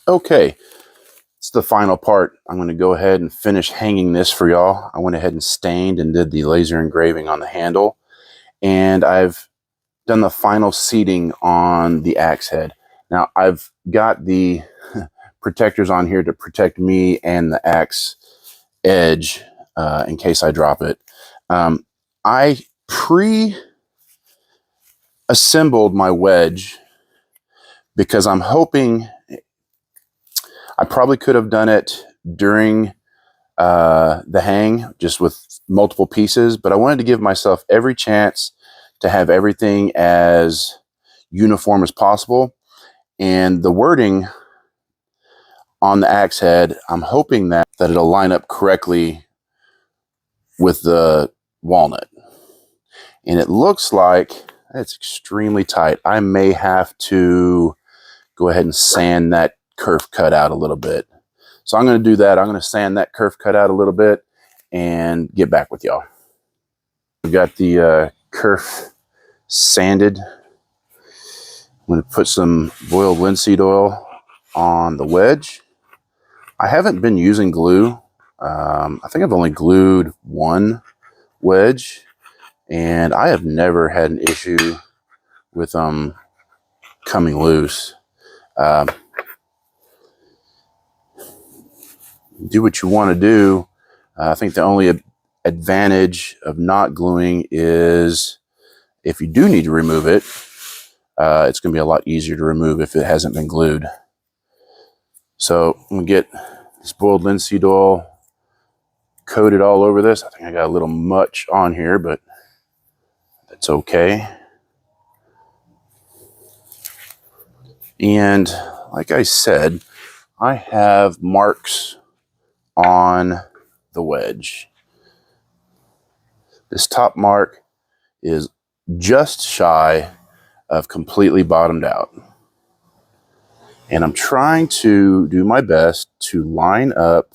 Okay, it's the final part. I'm going to go ahead and finish hanging this for y'all. I went ahead and stained and did the laser engraving on the handle, and I've done the final seating on the axe head. Now I've got the protectors on here to protect me and the axe edge in case I drop it. I pre-assembled my wedge because I'm hoping I probably could have done it during the hang just with multiple pieces, but I wanted to give myself every chance to have everything as uniform as possible. And the wording on the axe head, I'm hoping that it'll line up correctly with the walnut. And it looks like it's extremely tight. I may have to go ahead and sand that kerf cut out a little bit. So I'm going to do that. I'm going to sand that kerf cut out a little bit and get back with y'all. We've got the kerf sanded. I'm going to put some boiled linseed oil on the wedge. I haven't been using glue. I think I've only glued one wedge, and I have never had an issue with them coming loose. Do what you want to do. I think the only advantage of not gluing is if you do need to remove it, it's going to be a lot easier to remove if it hasn't been glued. So I'm going to get this boiled linseed oil coated all over this. I think I got a little much on here, but that's okay. And like I said, I have marks on the wedge. This top mark is just shy of completely bottomed out. And I'm trying to do my best to line up,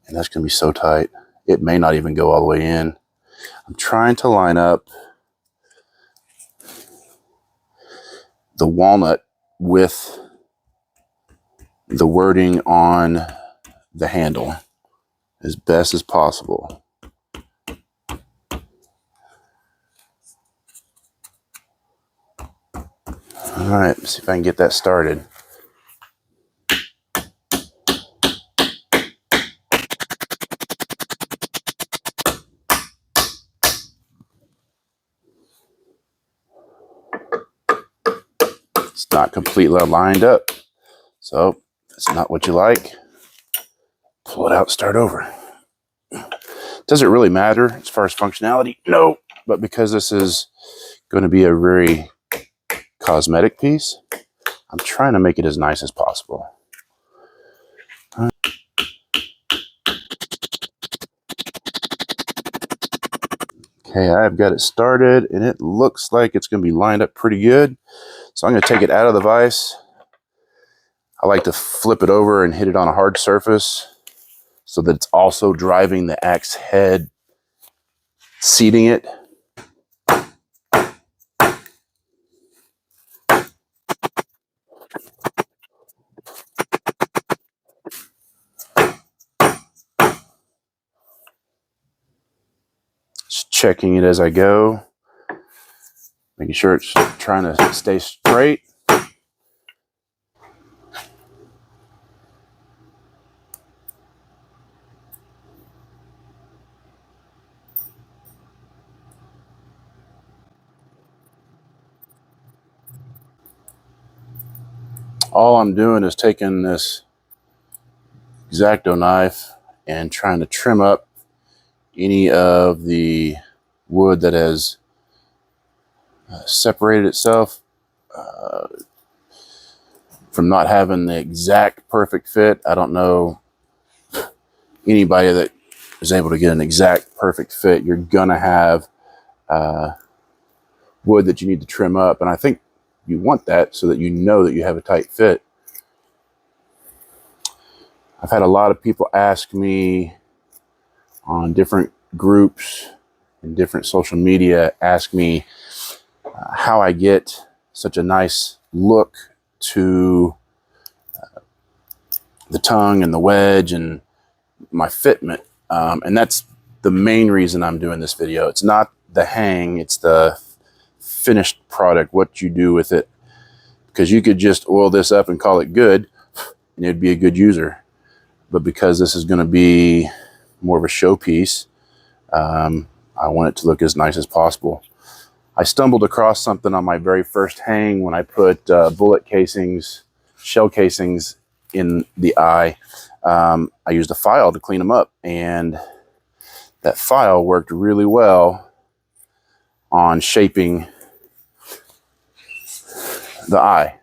and that's going to be so tight, it may not even go all the way in. I'm trying to line up the walnut with the wording on the handle as best as possible. All right, let's see if I can get that started. It's not completely lined up. So if it's not what you like, pull it out, start over. Does it really matter as far as functionality? No, but because this is going to be a very cosmetic piece, I'm trying to make it as nice as possible. Okay, I've got it started and it looks like it's going to be lined up pretty good. So I'm going to take it out of the vise. I like to flip it over and hit it on a hard surface so that it's also driving the axe head, seating it. Just checking it as I go, making sure it's trying to stay straight. All I'm doing is taking this X-Acto knife and trying to trim up any of the wood that has separated itself from not having the exact perfect fit. I don't know anybody that is able to get an exact perfect fit. You're gonna have wood that you need to trim up, and I think you want that so that you know that you have a tight fit. I've had a lot of people ask me on different groups and different social media, ask me how I get such a nice look to tongue and the wedge and my fitment. And that's the main reason I'm doing this video. It's not the hang, it's the finished product, what you do with it. Because you could just oil this up and call it good, and it'd be a good user. But because this is going to be more of a showpiece, I want it to look as nice as possible. I stumbled across something on my very first hang when I put bullet casings, shell casings in the eye. I used a file to clean them up, and that file worked really well on shaping the eye.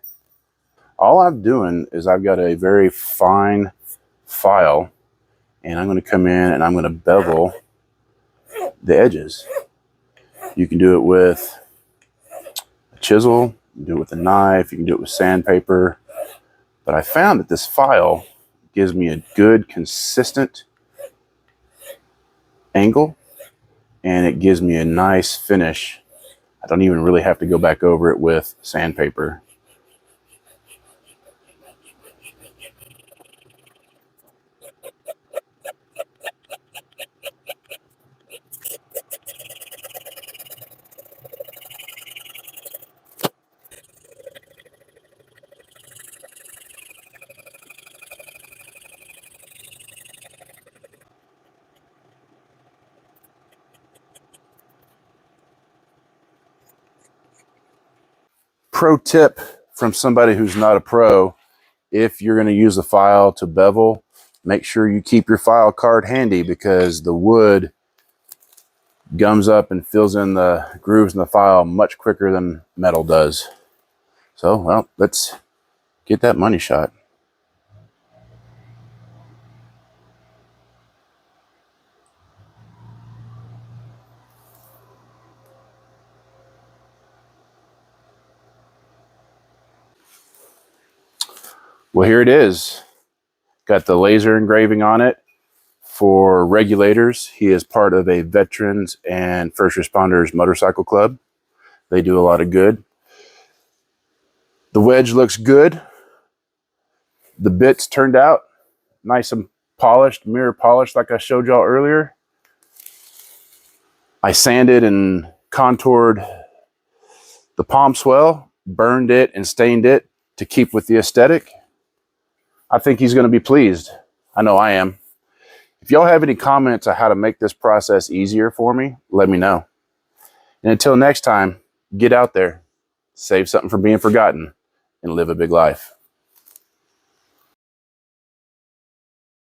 All I'm doing is I've got a very fine file, and I'm going to come in and I'm going to bevel the edges. You can do it with a chisel, you can do it with a knife, you can do it with sandpaper. But I found that this file gives me a good, consistent angle, and it gives me a nice finish. I don't even really have to go back over it with sandpaper. Pro tip from somebody who's not a pro: if you're going to use a file to bevel, make sure you keep your file card handy, because the wood gums up and fills in the grooves in the file much quicker than metal does. So, well, let's get that money shot. Well, here it is. Got the laser engraving on it for regulators. He is part of a veterans and first responders motorcycle club. They do a lot of good. The wedge looks good. The bits turned out nice and polished, mirror polished like I showed y'all earlier. I sanded and contoured the palm swell, burned it and stained it to keep with the aesthetic. I think he's going to be pleased. I know I am. If y'all have any comments on how to make this process easier for me, let me know. And until next time, get out there, save something from being forgotten, and live a big life.